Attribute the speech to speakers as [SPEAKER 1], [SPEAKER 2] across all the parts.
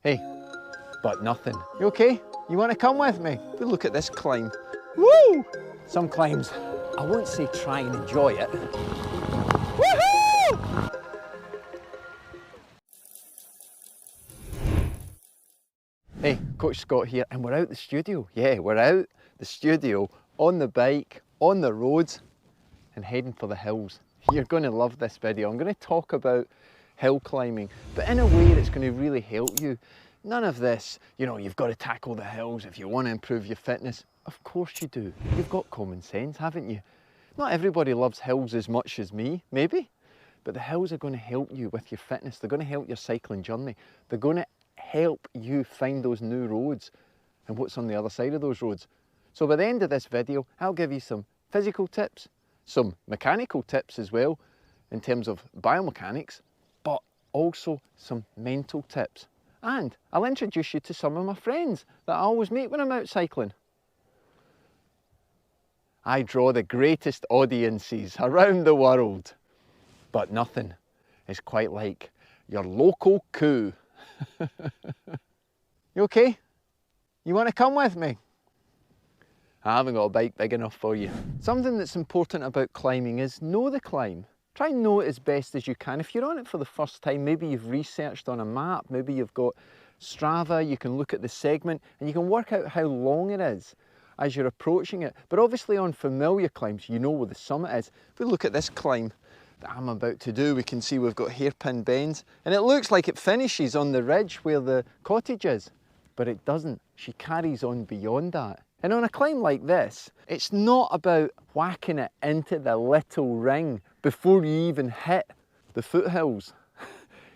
[SPEAKER 1] Hey, but nothing. You okay? You want to come with me? But look at this climb. Woo! Some climbs, I won't say try and enjoy it. Woohoo! Hey, Coach Scott here, and we're out the studio. Yeah, we're out the studio, on the bike, on the roads, and heading for the hills. You're going to love this video. I'm going to talk about hill climbing, but in a way that's going to really help you. None of this, you've got to tackle the hills if you want to improve your fitness. Of course you do. You've got common sense, haven't you? Not everybody loves hills as much as me, maybe, but the hills are going to help you with your fitness. They're going to help your cycling journey. They're going to help you find those new roads and what's on the other side of those roads. So by the end of this video, I'll give you some physical tips, some mechanical tips as well, in terms of biomechanics, but also some mental tips. And I'll introduce you to some of my friends that I always meet when I'm out cycling. I draw the greatest audiences around the world, but nothing is quite like your local coup. You okay? You want to come with me? I haven't got a bike big enough for you. Something that's important about climbing is know the climb. Try and know it as best as you can. If you're on it for the first time, maybe you've researched on a map, maybe you've got Strava, you can look at the segment and you can work out how long it is as you're approaching it. But obviously on familiar climbs, you know where the summit is. If we look at this climb that I'm about to do, we can see we've got hairpin bends and it looks like it finishes on the ridge where the cottage is, but it doesn't. She carries on beyond that. And on a climb like this, it's not about whacking it into the little ring before you even hit the foothills.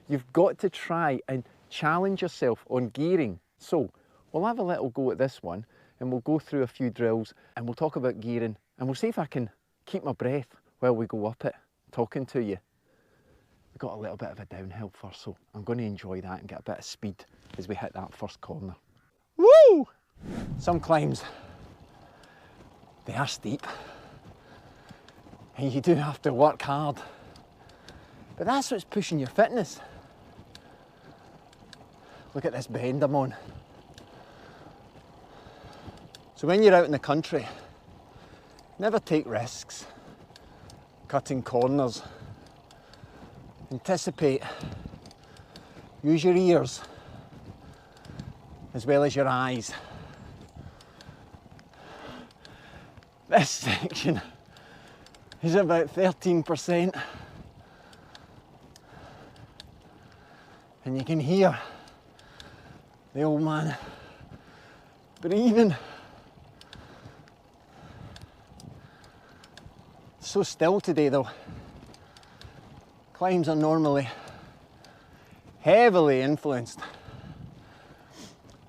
[SPEAKER 1] You've got to try and challenge yourself on gearing. So we'll have a little go at this one and we'll go through a few drills and we'll talk about gearing and we'll see if I can keep my breath while we go up it, talking to you. We've got a little bit of a downhill first, so I'm going to enjoy that and get a bit of speed as we hit that first corner. Woo! Some climbs, they are steep and you do have to work hard, but that's what's pushing your fitness. Look at this bend I'm on. So when you're out in the country, never take risks, cutting corners, anticipate, use your ears as well as your eyes. This section is about 13%. And you can hear the old man breathing. So still today though. Climbs are normally heavily influenced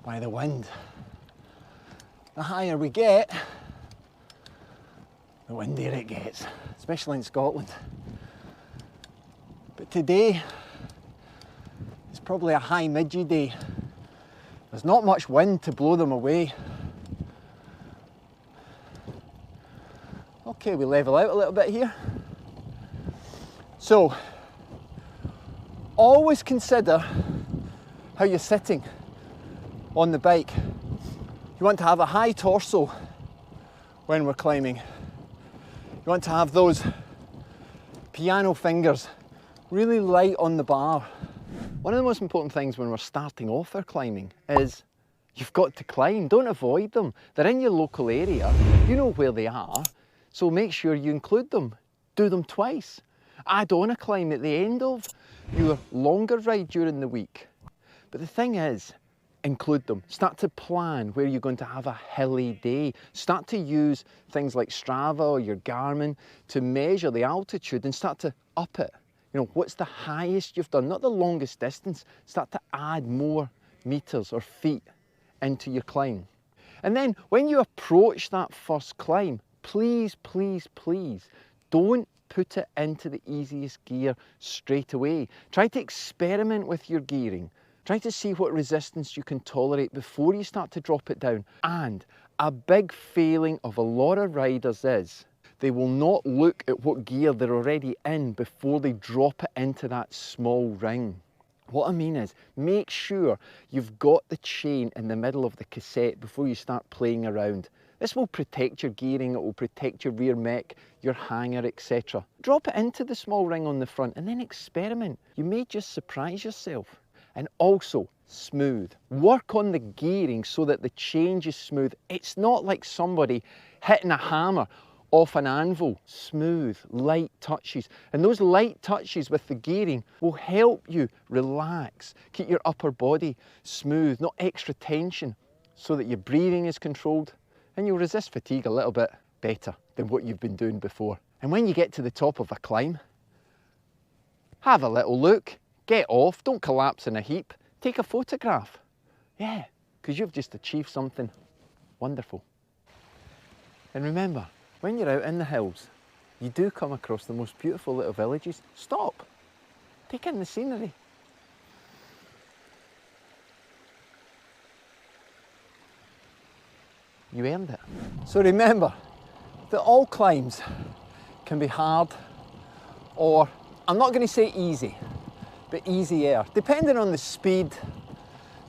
[SPEAKER 1] by the wind. The higher we get, the windier it gets, especially in Scotland. But today is probably a high midgie day. There's not much wind to blow them away. Okay, we level out a little bit here. So, always consider how you're sitting on the bike. You want to have a high torso when we're climbing. You want to have those piano fingers really light on the bar. One of the most important things when we're starting off our climbing is you've got to climb. Don't avoid them. They're in your local area. You know where they are, so make sure you include them. Do them twice. Add on a climb at the end of your longer ride during the week. But the thing is, include them. Start to plan where you're going to have a hilly day. Start to use things like Strava or your Garmin to measure the altitude and start to up it. What's the highest you've done? Not the longest distance. Start to add more meters or feet into your climb. And then when you approach that first climb, please, please, please don't put it into the easiest gear straight away. Try to experiment with your gearing. Try to see what resistance you can tolerate before you start to drop it down. And a big failing of a lot of riders is they will not look at what gear they're already in before they drop it into that small ring. What I mean is, make sure you've got the chain in the middle of the cassette before you start playing around. This will protect your gearing, it will protect your rear mech, your hanger, etc. Drop it into the small ring on the front and then experiment. You may just surprise yourself. And also, smooth. Work on the gearing so that the change is smooth. It's not like somebody hitting a hammer off an anvil. Smooth, light touches. And those light touches with the gearing will help you relax, keep your upper body smooth, not extra tension, so that your breathing is controlled and you'll resist fatigue a little bit better than what you've been doing before. And when you get to the top of a climb, have a little look, get off, don't collapse in a heap, take a photograph. Yeah, because you've just achieved something wonderful. And remember, when you're out in the hills, you do come across the most beautiful little villages. Stop, take in the scenery. You earned it. So remember that all climbs can be hard, or I'm not going to say easy, but easier, depending on the speed,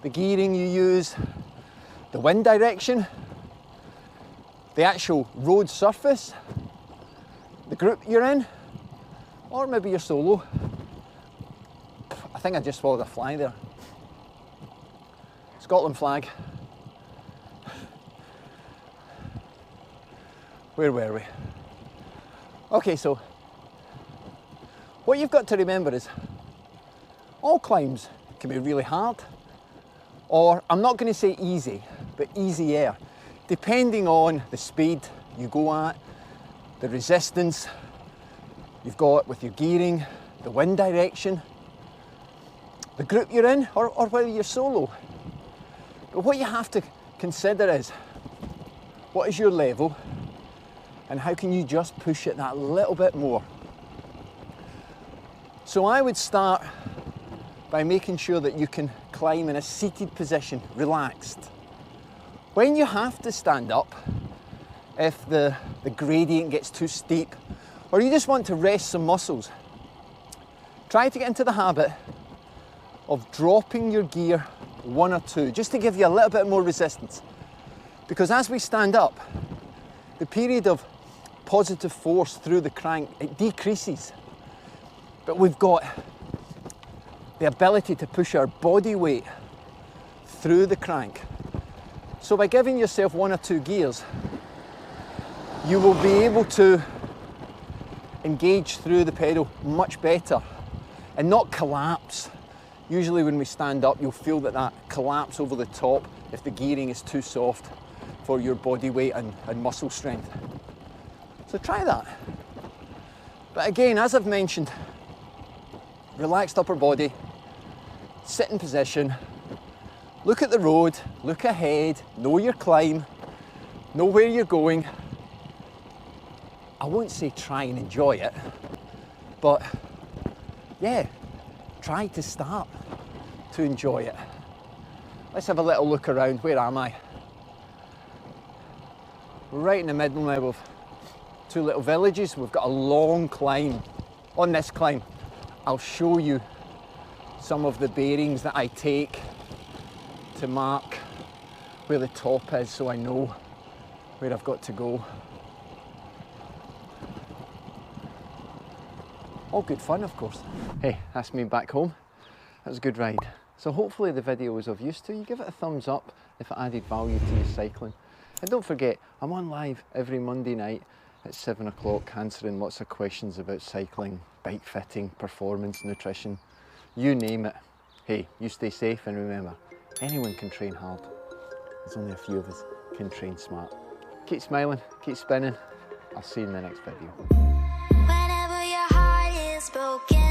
[SPEAKER 1] the gearing you use, the wind direction, the actual road surface, the group you're in, or maybe you're solo. I think I just swallowed a fly there. Scotland flag. Where were we? Okay, so what you've got to remember is all climbs can be really hard, or I'm not going to say easy, but easier, depending on the speed you go at, the resistance you've got with your gearing, the wind direction, the group you're in, or whether you're solo. But what you have to consider is, what is your level? And how can you just push it that little bit more? So I would start by making sure that you can climb in a seated position, relaxed. When you have to stand up, if the gradient gets too steep, or you just want to rest some muscles, try to get into the habit of dropping your gear 1 or 2, just to give you a little bit more resistance. Because as we stand up, the period of positive force through the crank, it decreases. But we've got the ability to push our body weight through the crank. So by giving yourself 1 or 2 gears, you will be able to engage through the pedal much better and not collapse. Usually when we stand up, you'll feel that collapse over the top if the gearing is too soft for your body weight and muscle strength. So try that. But again, as I've mentioned, relaxed upper body, sit in position, look at the road, look ahead, know your climb, know where you're going. I won't say try and enjoy it, but yeah, try to start to enjoy it. Let's have a little look around. Where am I? We're right in the middle now of 2 little villages. We've got a long climb. On this climb, I'll show you some of the bearings that I take to mark where the top is, so I know where I've got to go. All good fun, of course. Hey, that's me back home. That was a good ride. So hopefully the video was of use to you. Give it a thumbs up if it added value to your cycling. And don't forget, I'm on live every Monday night at 7 o'clock answering lots of questions about cycling, bike fitting, performance, nutrition, you name it. Hey, you stay safe, and remember, anyone can train hard. There's only a few of us can train smart. Keep smiling, keep spinning. I'll see you in the next video.
[SPEAKER 2] Whenever your heart is broken.